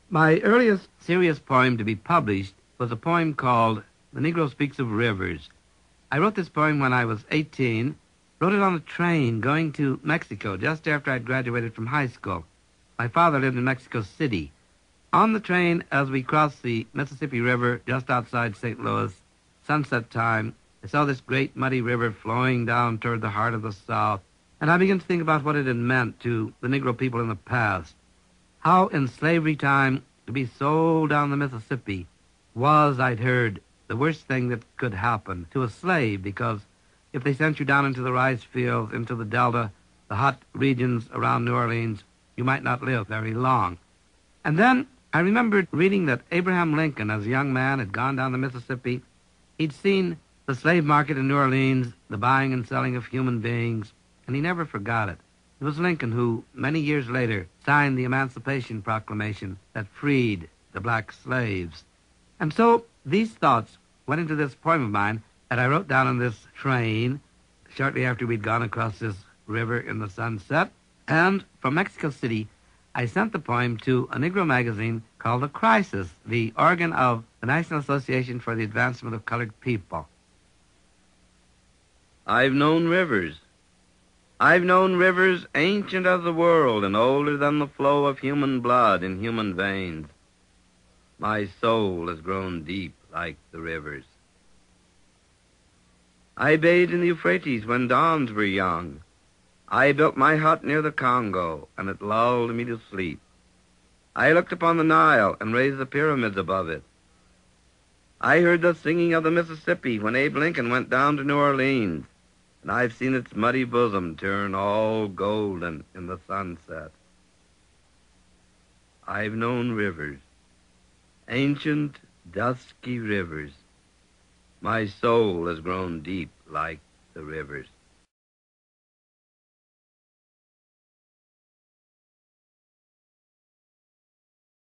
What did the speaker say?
My earliest serious poem to be published was a poem called The Negro Speaks of Rivers. I wrote this poem when I was 18, wrote it on a train going to Mexico just after I'd graduated from high school. My father lived in Mexico City. On the train, as we crossed the Mississippi River just outside St. Louis, sunset time, I saw this great muddy river flowing down toward the heart of the South, and I began to think about what it had meant to the Negro people in the past. How in slavery time to be sold down the Mississippi was, I'd heard, the worst thing that could happen to a slave, because if they sent you down into the rice fields, into the Delta, the hot regions around New Orleans, you might not live very long. And then I remembered reading that Abraham Lincoln, as a young man, had gone down the Mississippi. He'd seen the slave market in New Orleans, the buying and selling of human beings, and he never forgot it. It was Lincoln who, many years later, signed the Emancipation Proclamation that freed the black slaves. And so these thoughts went into this poem of mine that I wrote down on this train shortly after we'd gone across this river in the sunset. And from Mexico City, I sent the poem to a Negro magazine called The Crisis, the organ of the National Association for the Advancement of Colored People. I've known rivers. I've known rivers ancient as the world and older than the flow of human blood in human veins. My soul has grown deep like the rivers. I bathed in the Euphrates when dawns were young. I built my hut near the Congo, and it lulled me to sleep. I looked upon the Nile and raised the pyramids above it. I heard the singing of the Mississippi when Abe Lincoln went down to New Orleans, and I've seen its muddy bosom turn all golden in the sunset. I've known rivers, ancient, dusky rivers. My soul has grown deep like the rivers.